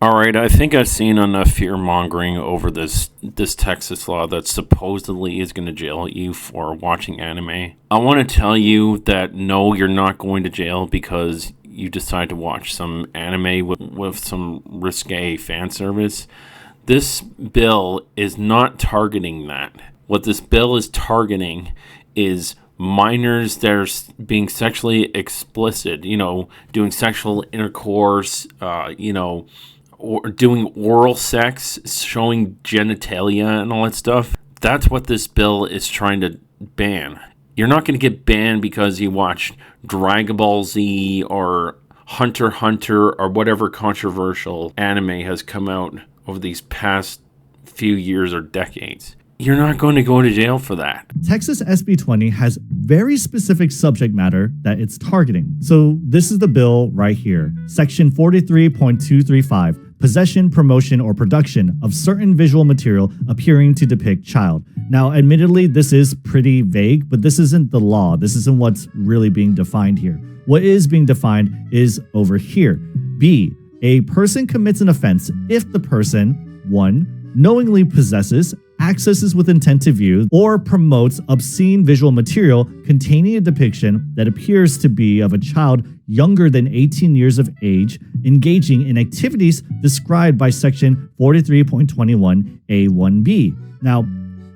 All right, I think I've seen enough fear mongering over this Texas law that supposedly is going to jail you for watching anime. I want to tell you that no, you're not going to jail because you decide to watch some anime with some risque fan service. This bill is not targeting that. What this bill is targeting is minors that are being sexually explicit, doing sexual intercourse, or doing oral sex, showing genitalia and all that stuff. That's what this bill is trying to ban. You're not going to get banned because you watched Dragon Ball Z or Hunter x Hunter or whatever controversial anime has come out over these past few years or decades. You're not going to go to jail for that. Texas SB20 has very specific subject matter that it's targeting. So this is the bill right here. Section 43.235. Possession, promotion, or production of certain visual material appearing to depict child. Now, admittedly, this is pretty vague, but this isn't the law. This isn't what's really being defined here. What is being defined is over here. B, a person commits an offense if the person, 1, knowingly possesses, accesses with intent to view, or promotes obscene visual material containing a depiction that appears to be of a child younger than 18 years of age, engaging in activities described by Section 43.21A1B. Now,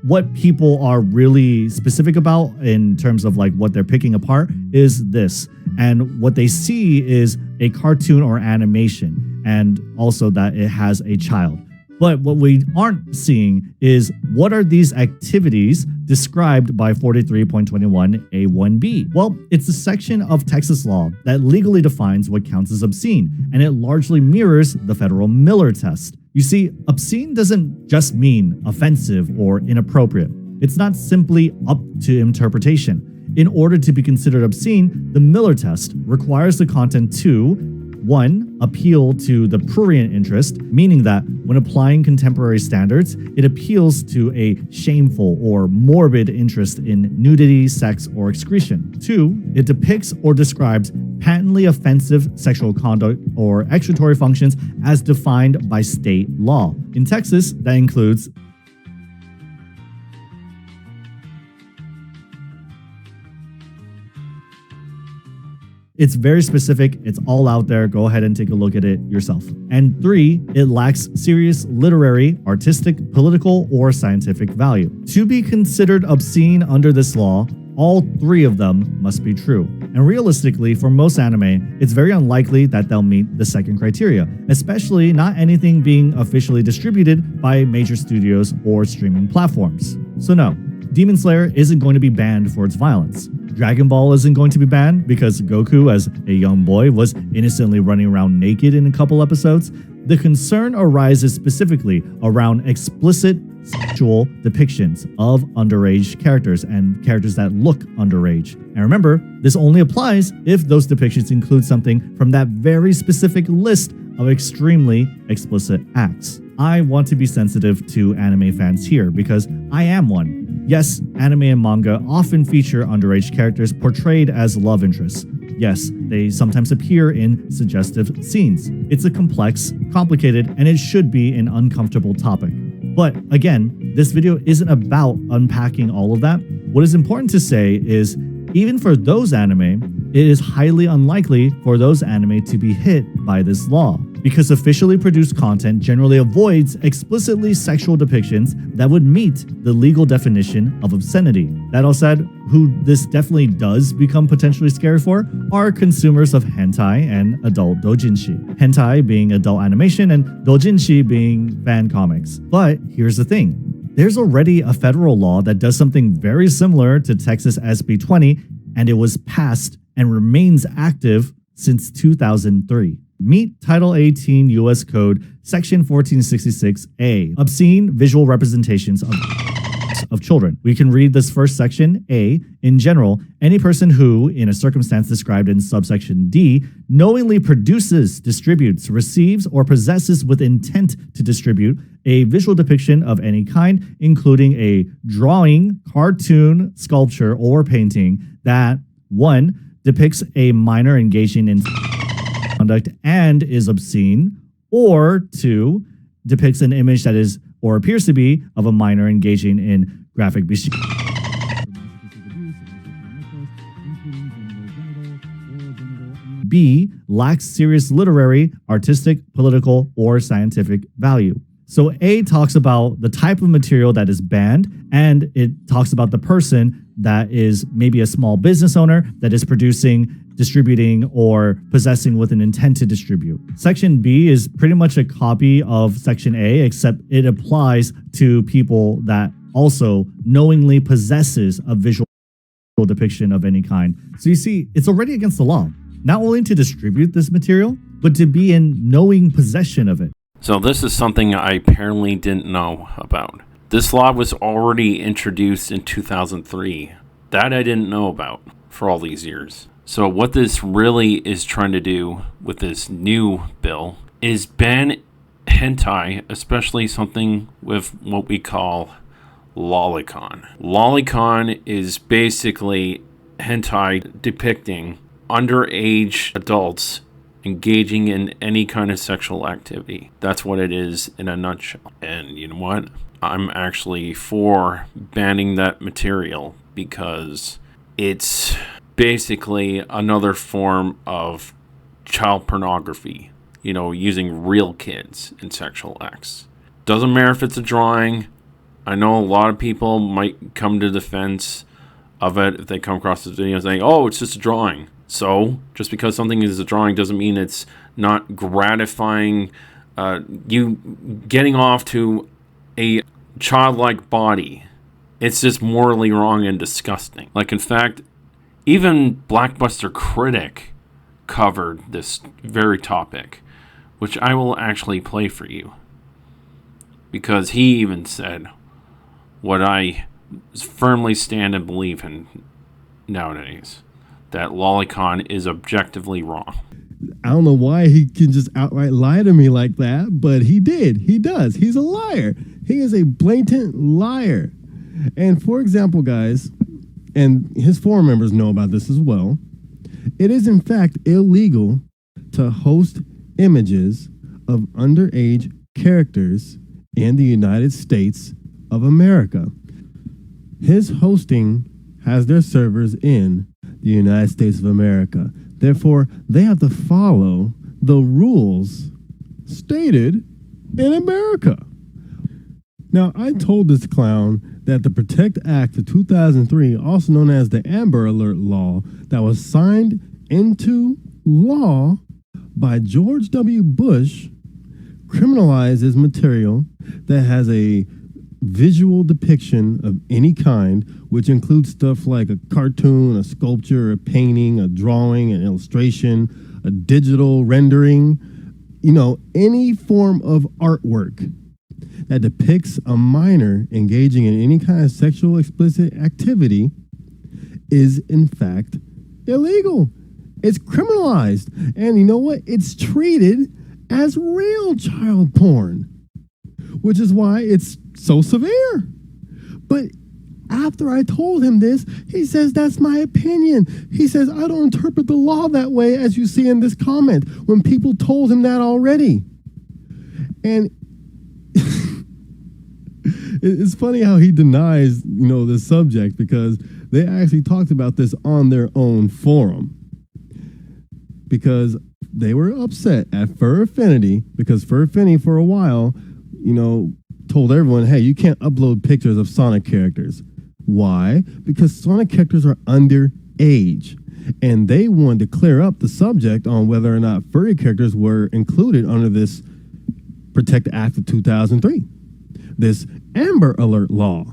what people are really specific about in terms of like what they're picking apart is this. And what they see is a cartoon or animation, and also that it has a child. But what we aren't seeing is what are these activities described by 43.21A1B? Well, it's a section of Texas law that legally defines what counts as obscene, and it largely mirrors the federal Miller test. You see, obscene doesn't just mean offensive or inappropriate. It's not simply up to interpretation. In order to be considered obscene, the Miller test requires the content to 1. Appeal to the prurient interest, meaning that when applying contemporary standards, it appeals to a shameful or morbid interest in nudity, sex, or excretion. 2. It depicts or describes patently offensive sexual conduct or excretory functions as defined by state law. In Texas, that includes It's very specific. It's all out there. Go ahead and take a look at it yourself. And 3, it lacks serious literary, artistic, political, or scientific value. To be considered obscene under this law, all 3 of them must be true. And realistically, for most anime, it's very unlikely that they'll meet the second criteria, especially not anything being officially distributed by major studios or streaming platforms. So no, Demon Slayer isn't going to be banned for its violence. Dragon Ball isn't going to be banned because Goku, as a young boy, was innocently running around naked in a couple episodes. The concern arises specifically around explicit sexual depictions of underage characters and characters that look underage. And remember, this only applies if those depictions include something from that very specific list of extremely explicit acts. I want to be sensitive to anime fans here because I am one. Yes, anime and manga often feature underage characters portrayed as love interests. Yes, they sometimes appear in suggestive scenes. It's a complex, complicated, and it should be an uncomfortable topic. But again, this video isn't about unpacking all of that. What is important to say is, even for those anime, it is highly unlikely for those anime to be hit by this law, because officially produced content generally avoids explicitly sexual depictions that would meet the legal definition of obscenity. That all said, who this definitely does become potentially scary for are consumers of hentai and adult doujinshi. Hentai being adult animation and doujinshi being fan comics. But here's the thing. There's already a federal law that does something very similar to Texas SB20, and it was passed and remains active since 2003. Meet Title 18 U.S. Code, Section 1466A, Obscene Visual Representations of Children. We can read this first section. A, in general, any person who, in a circumstance described in subsection D, knowingly produces, distributes, receives, or possesses with intent to distribute a visual depiction of any kind, including a drawing, cartoon, sculpture, or painting that 1. Depicts a minor engaging in conduct and is obscene, Or 2, depicts an image that is or appears to be of a minor engaging in graphic bestiality. B, lacks serious literary, artistic, political, or scientific value. So A talks about the type of material that is banned, and it talks about the person that is maybe a small business owner that is producing, distributing, or possessing with an intent to distribute. Section B is pretty much a copy of Section A, except it applies to people that also knowingly possesses a visual depiction of any kind. So you see, it's already against the law, not only to distribute this material, but to be in knowing possession of it. So this is something I apparently didn't know about. This law was already introduced in 2003. That I didn't know about for all these years. So what this really is trying to do with this new bill is ban hentai, especially something with what we call lolicon. Lolicon is basically hentai depicting underage adults engaging in any kind of sexual activity. That's what it is in a nutshell. And you know what? I'm actually for banning that material because it's basically another form of child pornography, using real kids in sexual acts. Doesn't matter if it's a drawing. I know a lot of people might come to defense of it if they come across this video saying, oh, it's just a drawing. So, just because something is a drawing doesn't mean it's not gratifying you getting off to a childlike body. It's just morally wrong and disgusting. Like, in fact, even Blockbuster Critic covered this very topic, which I will actually play for you. Because he even said what I firmly stand and believe in nowadays. That lolicon is objectively wrong. I don't know why he can just outright lie to me like that, but he did. He does. He's a liar. He is a blatant liar. And for example, guys, and his forum members know about this as well, it is in fact illegal to host images of underage characters in the United States of America. His hosting has their servers in the United States of America. Therefore, they have to follow the rules stated in America. Now, I told this clown that the PROTECT Act of 2003, also known as the Amber Alert Law, that was signed into law by George W. Bush, criminalizes material that has a visual depiction of any kind, which includes stuff like a cartoon, a sculpture, a painting, a drawing, an illustration, a digital rendering, any form of artwork that depicts a minor engaging in any kind of sexual explicit activity is in fact illegal. It's criminalized. And you know what? It's treated as real child porn, which is why it's so severe. But after I told him this, he says, that's my opinion. He says, I don't interpret the law that way, as you see in this comment, when people told him that already. And it's funny how he denies, the subject, because they actually talked about this on their own forum. Because they were upset at Fur Affinity, because Fur Affinity for a while, told everyone, hey, you can't upload pictures of Sonic characters. Why? Because Sonic characters are underage. And they wanted to clear up the subject on whether or not furry characters were included under this PROTECT Act of 2003, this Amber Alert law.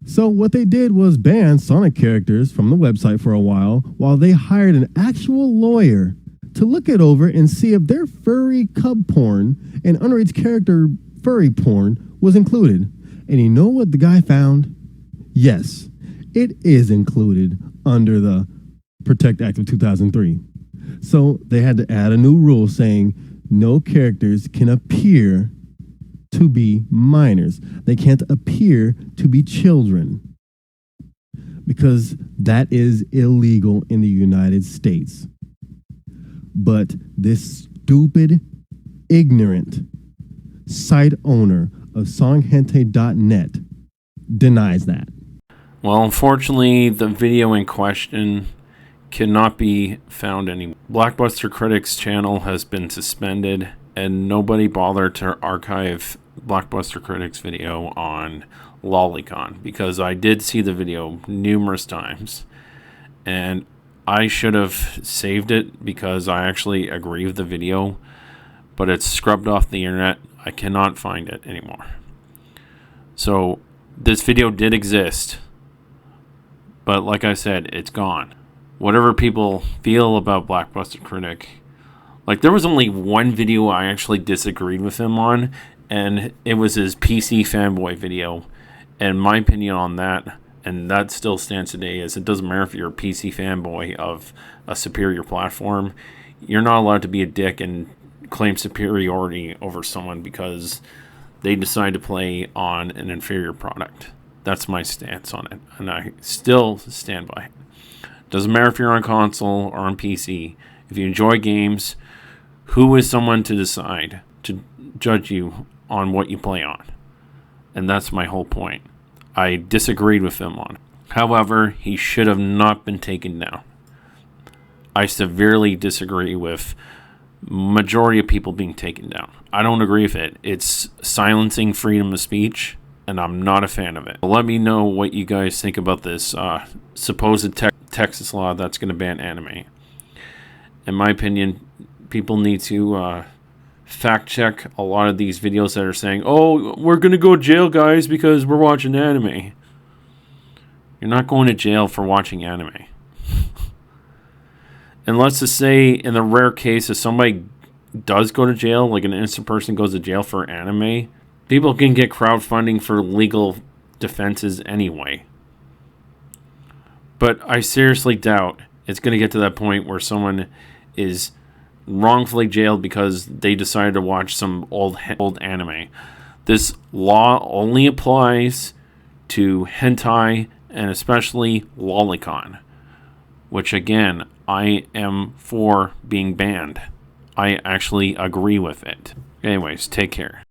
So what they did was ban Sonic characters from the website for a while they hired an actual lawyer to look it over and see if their furry cub porn and underage character furry porn was included. And you know what the guy found? Yes, it is included under the PROTECT Act of 2003. So they had to add a new rule saying no characters can appear to be minors. They can't appear to be children, because that is illegal in the United States. But this stupid ignorant site owner of songhente.net denies that. Well, unfortunately, the video in question cannot be found anymore. Blockbuster Critics channel has been suspended, and nobody bothered to archive Blockbuster Critics video on Lolicon, because I did see the video numerous times, and I should have saved it because I actually agree with the video, but it's scrubbed off the internet. I cannot find it anymore. So this video did exist, but like I said, it's gone. Whatever people feel about Blockbuster Critic, like there was only one video I actually disagreed with him on, and it was his PC fanboy video. And my opinion on that, and that still stands today, is it doesn't matter if you're a PC fanboy of a superior platform, you're not allowed to be a dick and claim superiority over someone because they decide to play on an inferior product. That's my stance on it, and I still stand by it. Doesn't matter if you're on console or on PC. If you enjoy games, who is someone to decide to judge you on what you play on? And that's my whole point. I disagreed with him on it. However, he should have not been taken down. I severely disagree with majority of people being taken down. I don't agree with it. It's silencing freedom of speech, and I'm not a fan of it. Let me know what you guys think about this supposed Texas law that's going to ban anime. In my opinion, people need to fact check a lot of these videos that are saying, oh, we're going to go to jail, guys, because we're watching anime. You're not going to jail for watching anime. And let's just say, in the rare case if somebody does go to jail, like an innocent person goes to jail for anime, people can get crowdfunding for legal defenses anyway. But I seriously doubt it's going to get to that point where someone is wrongfully jailed because they decided to watch some old anime. This law only applies to hentai and especially lolicon, which again, I am for being banned. I actually agree with it. Anyways, take care.